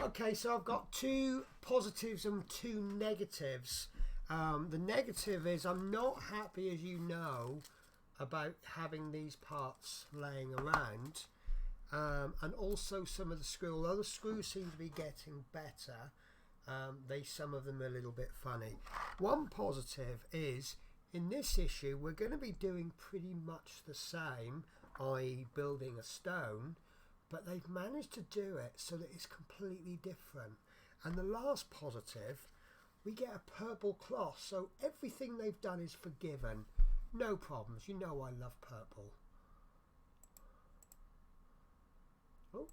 Okay, so I've got 2 positives and 2 negatives. The negative is I'm not happy, as you know, about having these parts laying around, and also some of the screw, although the screws seem to be getting better, some of them are a little bit funny. One positive is in this issue we're going to be doing pretty much the same, i.e. building a stone, but they've managed to do it so that it's completely different. And the last positive, we get a purple cloth, so everything they've done is forgiven. No problems. You know I love purple. Oh.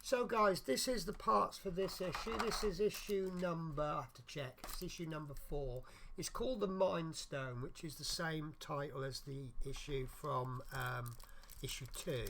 So guys, this is the parts for this issue. This is issue number, I have to check, it's issue number 4. It's called The Mind Stone, which is the same title as the issue from issue 2.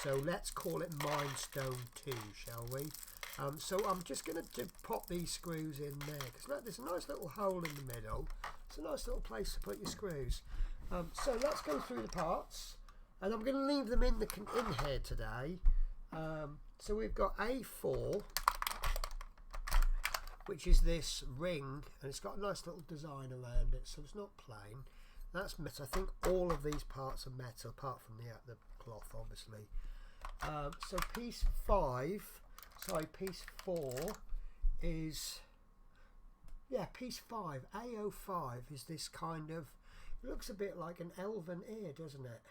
So let's call it Mind Stone 2, shall we? So I'm just going to pop these screws in there, because look, there's a nice little hole in the middle. It's a nice little place to put your screws. So let's go through the parts, and I'm going to leave them in here today. So we've got A4, which is this ring, and it's got a nice little design around it, so it's not plain. That's metal. I think all of these parts are metal, apart from the cloth, obviously. So piece 4 is, yeah, piece 5, AO5 is this kind of, it looks a bit like an elven ear, doesn't it?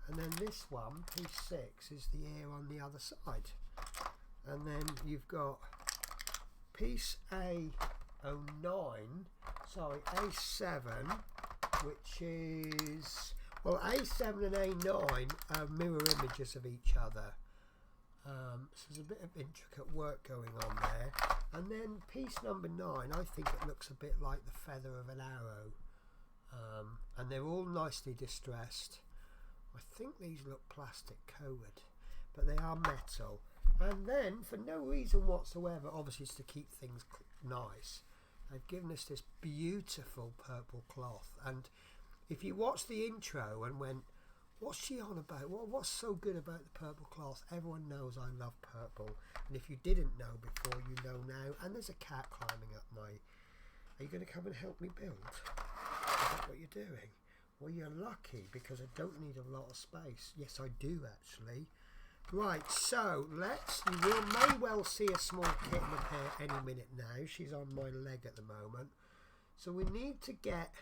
And then this one, piece 6, is the ear on the other side. And then you've got piece A09, sorry, A7, which is, well, A7 and A9 are mirror images of each other. So there's a bit of intricate work going on there. And then piece number 9, I think it looks a bit like the feather of an arrow. And they're all nicely distressed. I think these look plastic coated, but they are metal. And then, for no reason whatsoever, obviously it's to keep things nice, they've given us this beautiful purple cloth. And if you watch the intro and went, what's she on about? What's so good about the purple cloth? Everyone knows I love purple. And if you didn't know before, you know now. And there's a cat climbing up my... Are you going to come and help me build? Is that what you're doing? Well, you're lucky, because I don't need a lot of space. Yes, I do, actually. Right, so you may well see a small kitten appear any minute now. She's on my leg at the moment. So we need to get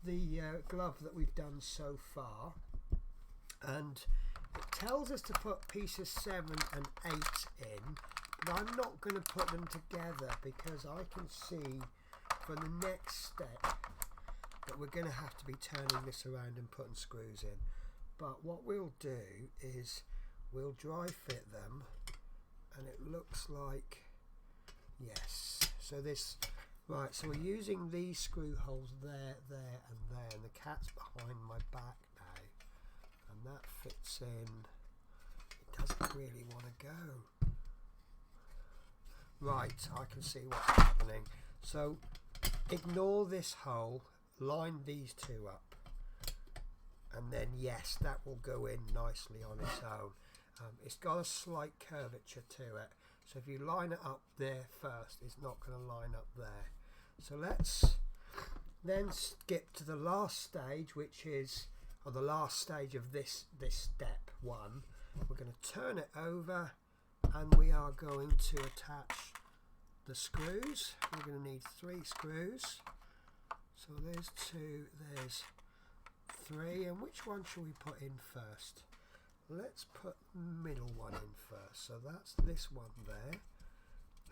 the glove that we've done so far. And it tells us to put pieces 7 and 8 in. But I'm not going to put them together, because I can see for the next step that we're going to have to be turning this around and putting screws in. But what we'll do is we'll dry fit them, and it looks like, yes, so this, right, so we're using these screw holes there, there and there, and the cat's behind my back now, and that fits in. It doesn't really want to go. Right, I can see what's happening. So ignore this hole, line these 2 up, and then yes, that will go in nicely on its own. It's got a slight curvature to it, so if you line it up there first, it's not going to line up there. So let's then skip to the last stage, which is, or the last stage of this step 1. We're going to turn it over, and we are going to attach the screws. We're going to need 3 screws. So there's 2, there's 3, and which one shall we put in first? Let's put the middle one in first. So that's this one there.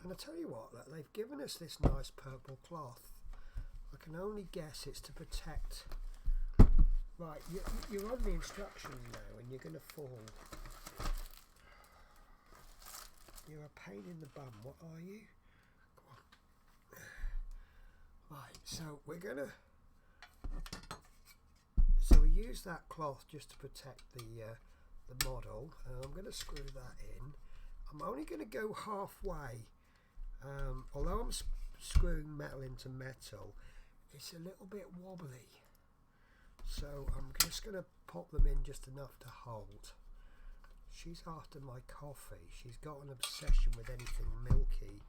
And I tell you what, look, they've given us this nice purple cloth. I can only guess it's to protect. Right, you're on the instructions now, and you're going to fall. You're a pain in the bum. What are you? Come on. Right, so we're gonna. So we use that cloth just to protect the model, and I'm going to screw that in. I'm only going to go halfway. Although I'm screwing metal into metal, it's a little bit wobbly. So I'm just going to pop them in just enough to hold. She's after my coffee. She's got an obsession with anything milky.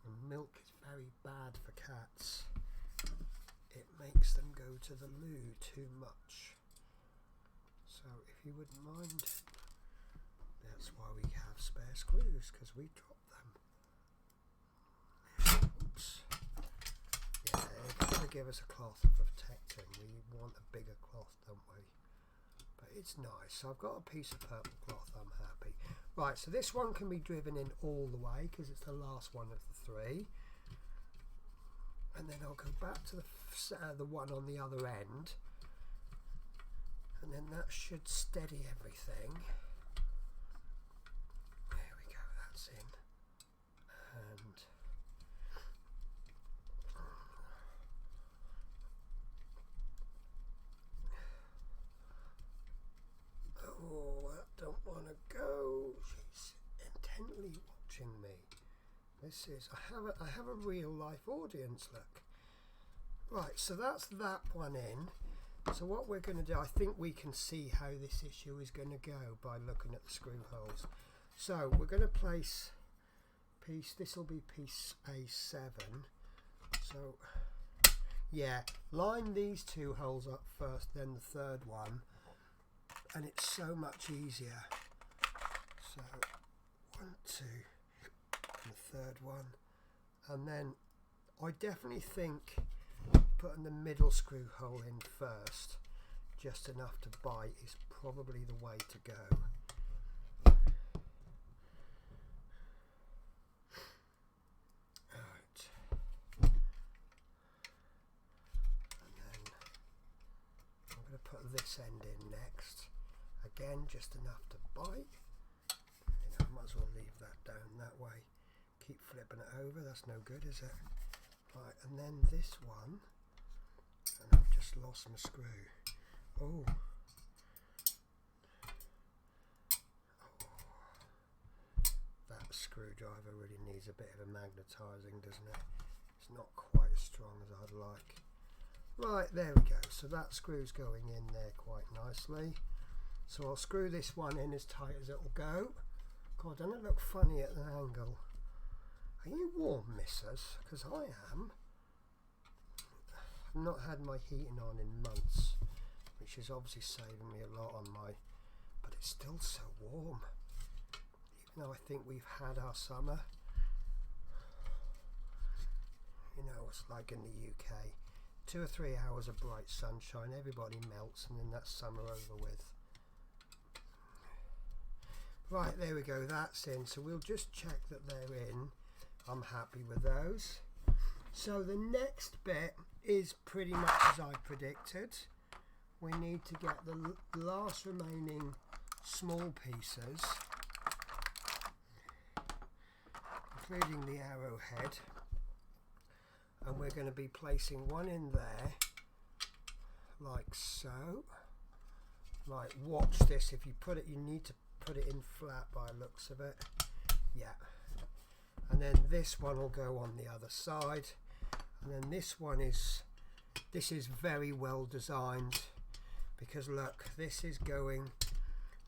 And milk is very bad for cats. It makes them go to the loo too much. So if you wouldn't mind, that's why we have spare screws, because we drop them. Oops. Yeah, they're going to give us a cloth for protecting. We want a bigger cloth, don't we? But it's nice. So I've got a piece of purple cloth, I'm happy. Right, so this one can be driven in all the way because it's the last one of the three. And then I'll go back to the one on the other end, and then that should steady everything. There we go, that's in. And oh, I don't want to go. She's intently watching me. This is, I have a real life audience, look. Right, so that's that one in. So what we're going to do, I think we can see how this issue is going to go by looking at the screw holes. So we're going to place piece, this will be piece A7. So yeah, line these two holes up first, then the third one, and it's so much easier. So 1, 2. The third one, and then I definitely think putting the middle screw hole in first, just enough to bite, is probably the way to go. Right. And then I'm going to put this end in next, again just enough to bite. You know, might as well leave that down that way. Keep flipping it over, that's no good, is it? Right, and then this one, and I've just lost my screw. Oh. That screwdriver really needs a bit of a magnetising, doesn't it? It's not quite as strong as I'd like. Right, there we go. So that screw's going in there quite nicely. So I'll screw this one in as tight as it will go. God, doesn't it look funny at an angle? Are you warm, missus? Because I am. I've not had my heating on in months, which is obviously saving me a lot on my, but it's still so warm. Even though I think we've had our summer. You know, it's like in the UK. 2 or 3 hours of bright sunshine, everybody melts, and then that's summer over with. Right, there we go, that's in. So we'll just check that they're in. I'm happy with those. So the next bit is pretty much as I predicted. We need to get the last remaining small pieces, including the arrowhead, and we're going to be placing one in there like so. Right, watch this. If you put it, you need to put it in flat by the looks of it. Yeah. And then this one will go on the other side, and then this is very well designed, because look, this is going,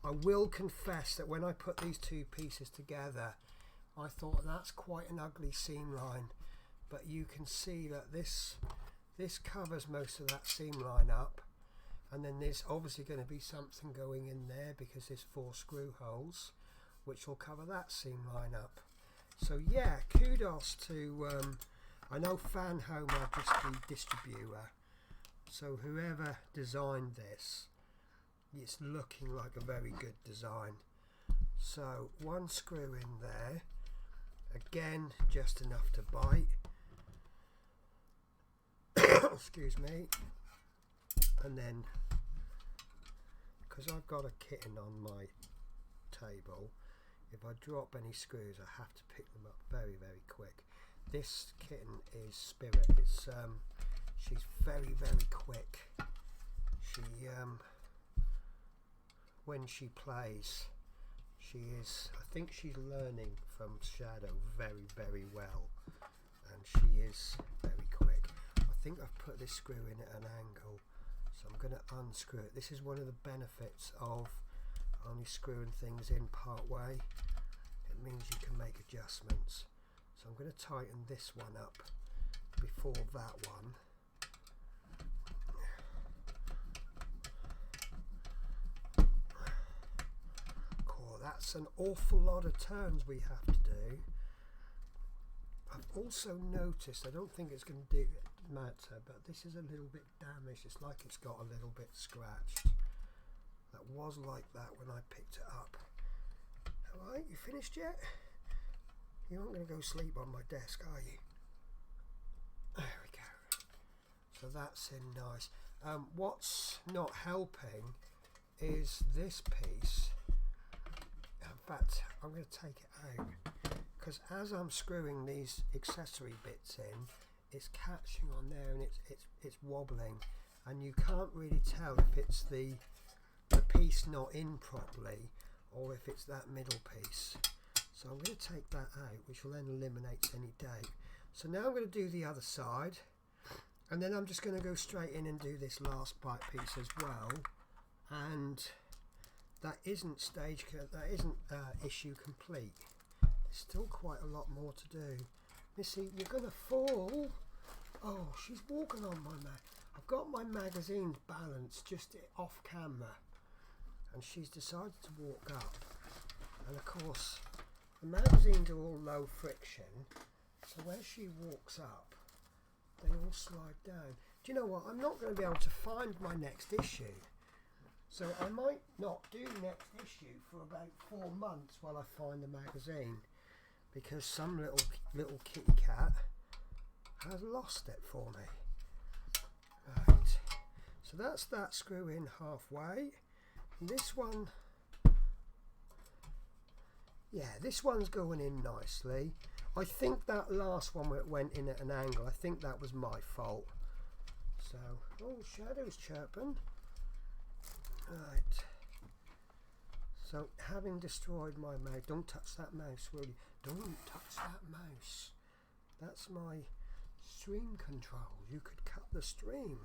I will confess that when I put these two pieces together, I thought that's quite an ugly seam line, but you can see that this covers most of that seam line up, and then there's obviously going to be something going in there because there's 4 screw holes which will cover that seam line up. So yeah, kudos to, I know Fanhome are just the distributor, so whoever designed this, it's looking like a very good design. So 1 screw in there, again just enough to bite. Excuse me. And then, because I've got a kitten on my table, if I drop any screws I have to pick them up very quick. This kitten is Spirit. It's she's very quick. She when she plays, she is, I think she's learning from Shadow very well, and she is very quick. I think I've put this screw in at an angle, so I'm going to unscrew it. This is one of the benefits of only screwing things in part way. It means you can make adjustments. So I'm going to tighten this one up before that one. Cool, that's an awful lot of turns we have to do. I've also noticed, I don't think it's going to do matter, but this is a little bit damaged. It's like it's got a little bit scratched. That was like that when I picked it up. Alright, you finished yet? You aren't going to go sleep on my desk, are you? There we go. So that's in nice. What's not helping is this piece. In fact, I'm going to take it out, because as I'm screwing these accessory bits in, it's catching on there and it's wobbling, and you can't really tell if it's the piece not in properly or if it's that middle piece. So I'm going to take that out, which will then eliminate any doubt. So now I'm going to do the other side, and then I'm just going to go straight in and do this last bite piece as well. And that isn't issue complete. There's still quite a lot more to do. Missy, you're going to fall. Oh, she's walking on my mag. I've got my magazines balanced just off camera, and she's decided to walk up. And of course, the magazines are all low friction, so when she walks up, they all slide down. Do you know what? I'm not going to be able to find my next issue. So I might not do next issue for about 4 months while I find the magazine, because some little kitty cat has lost it for me. Right. So that's that screw in halfway. And this one, yeah, this one's going in nicely. I think that last one where it went in at an angle, I think that was my fault. So, oh, Shadow's chirping. Right. So, having destroyed my mouse, don't touch that mouse, will you? Don't touch that mouse. That's my stream control. You could cut the stream,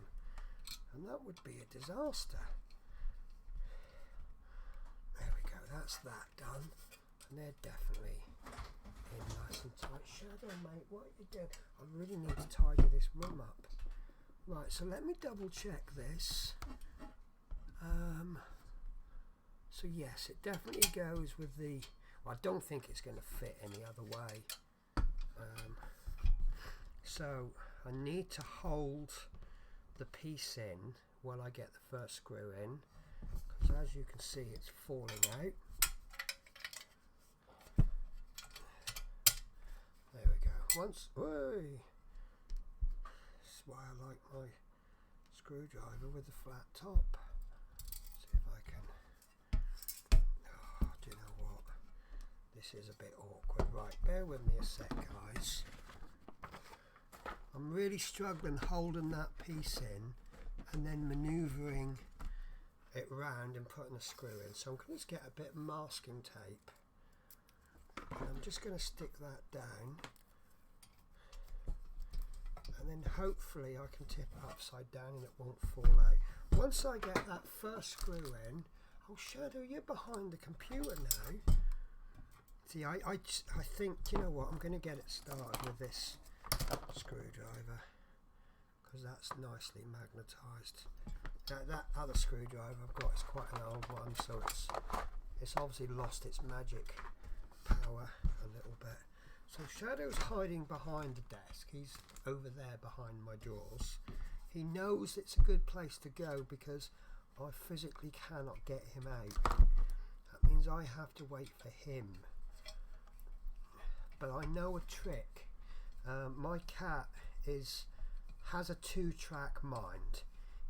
and that would be a disaster. There we go, that's that done. And they're definitely in nice and tight. Shadow, mate, what are you doing? I really need to tidy this room up. Right, so let me double check this. So yes, it definitely goes with the, well, I don't think it's going to fit any other way. So I need to hold the piece in while I get the first screw in, because as you can see it's falling out. There we go. Once, whey! This is why I like my screwdriver with the flat top. See if I can. Oh, do you know what? This is a bit awkward. Right, bear with me a sec, guys. I'm really struggling holding that piece in and then manoeuvring it round and putting a screw in. So I'm going to get a bit of masking tape. And I'm just going to stick that down, and then hopefully I can tip it upside down and it won't fall out. Once I get that first screw in, oh Shadow, you're behind the computer now. See, I think, you know what, I'm going to get it started with this screwdriver, because that's nicely magnetised. That other screwdriver I've got is quite an old one, so it's obviously lost its magic power a little bit. So Shadow's hiding behind the desk. He's over there behind my drawers. He knows it's a good place to go because I physically cannot get him out. That means I have to wait for him. But I know a trick. My cat has a 2-track mind.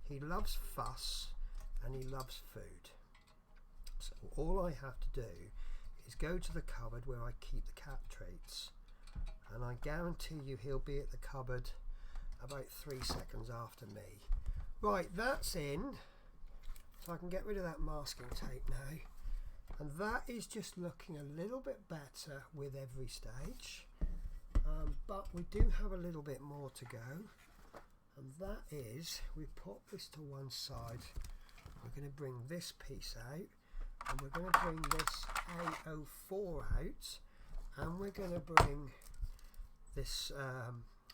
He loves fuss and he loves food. So all I have to do is go to the cupboard where I keep the cat treats, and I guarantee you he'll be at the cupboard about 3 seconds after me. Right, that's in, so I can get rid of that masking tape now, and that is just looking a little bit better with every stage, but we do have a little bit more to go, and that is, we put this to one side. We're going to bring this piece out, and we're going to bring this A04 out, and we're going to bring this,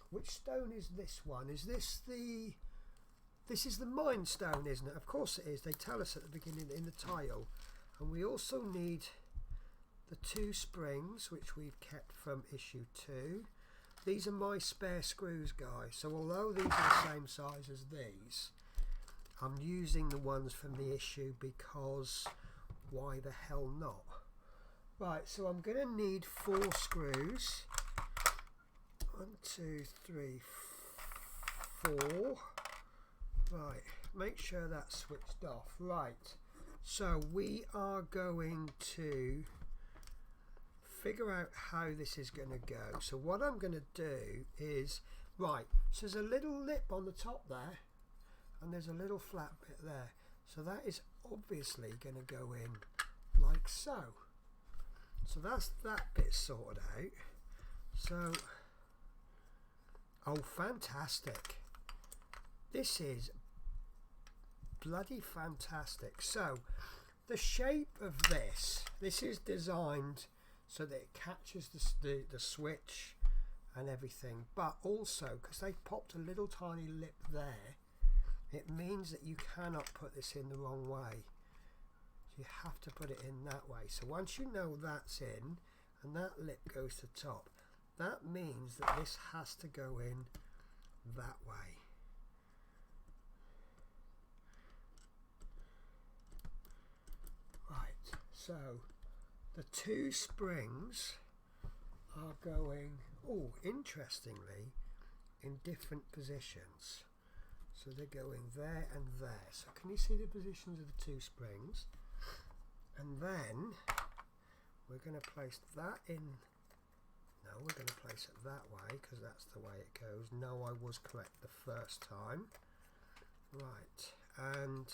which stone is this one? Is this the, this is the Mind Stone, isn't it? Of course it is, they tell us at the beginning in the tile. And we also need the 2 springs, which we've kept from issue 2. These are my spare screws, guys, so although these are the same size as these, I'm using the ones from the issue because why the hell not? Right, so I'm going to need 4 screws. 1, 2, 3, 4. Right, make sure that's switched off. Right, so we are going to figure out how this is going to go. So what I'm going to do is, right, so there's a little lip on the top there, and there's a little flat bit there. So that is obviously going to go in like so. So that's that bit sorted out. So, oh, fantastic. This is bloody fantastic. So the shape of this is designed so that it catches the switch and everything, but also because they popped a little tiny lip there, it means that you cannot put this in the wrong way. You have to put it in that way. So once you know that's in and that lip goes to top, that means that this has to go in that way. Right, so the 2 springs are going, oh, interestingly, in different positions. So they're going there and there. So can you see the positions of the 2 springs? And then we're going to place that in. No, we're going to place it that way because that's the way it goes. No, I was correct the first time. Right, and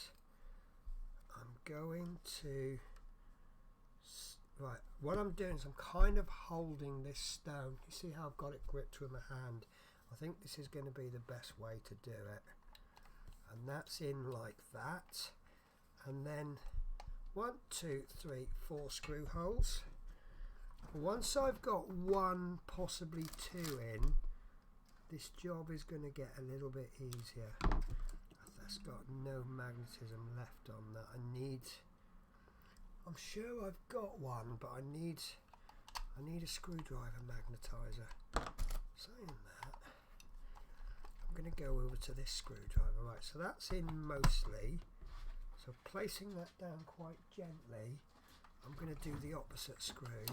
I'm going to, right, what I'm doing is I'm kind of holding this stone. You see how I've got it gripped with my hand? I think this is going to be the best way to do it. And that's in like that. And then 1, 2, 3, 4 screw holes. Once I've got 1, possibly 2 in, this job is going to get a little bit easier. That's got no magnetism left on that. I'm sure I've got one, but I need a screwdriver magnetizer. Saying that, I'm going to go over to this screwdriver. Right, so that's in mostly. So placing that down quite gently, I'm going to do the opposite screw.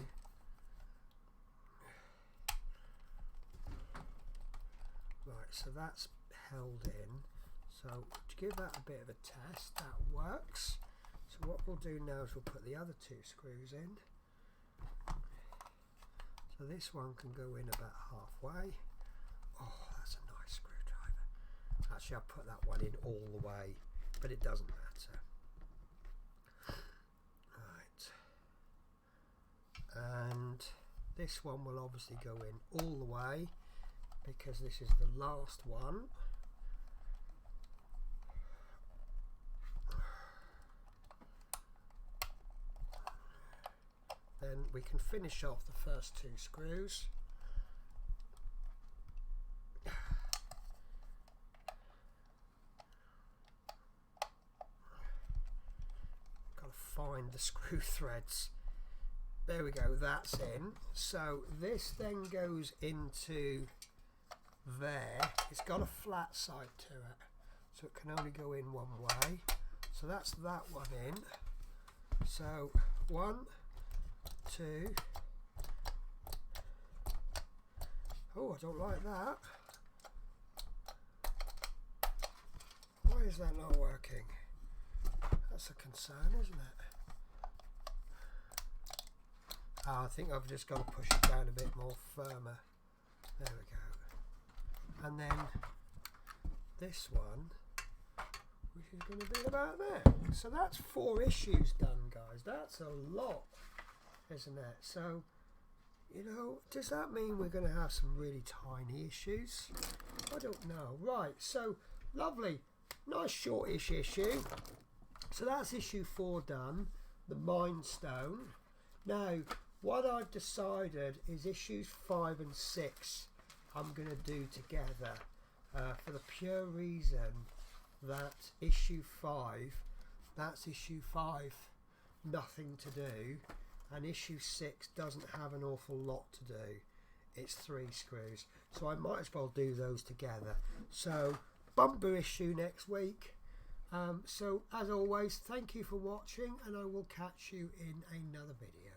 Right, so that's held in. So to give that a bit of a test, that works. So what we'll do now is we'll put the other 2 screws in. So this one can go in about halfway. Oh, that's a nice screwdriver. Actually, I'll put that one in all the way, but it doesn't matter. Right. And this one will obviously go in all the way because this is the last one. Then we can finish off the first 2 screws. Got to find the screw threads. There we go, that's in. So this then goes into there. It's got a flat side to it, so it can only go in one way. So that's that one in. So 1, 2. Oh, I don't like that. Why is that not working? That's a concern, isn't it? I think I've just got to push it down a bit more firmer. There we go. And then this one, which is going to be about there. So that's 4 issues done, guys. That's a lot, isn't it? So, you know, does that mean we're going to have some really tiny issues? I don't know. Right, so lovely. Nice shortish issue. So that's issue 4 done. The Mind Stone. Now, what I've decided is issues 5 and 6 I'm going to do together for the pure reason that issue 5, that's issue 5, nothing to do, and issue 6 doesn't have an awful lot to do. It's 3 screws, so I might as well do those together. So bumper issue next week. So as always, thank you for watching, and I will catch you in another video.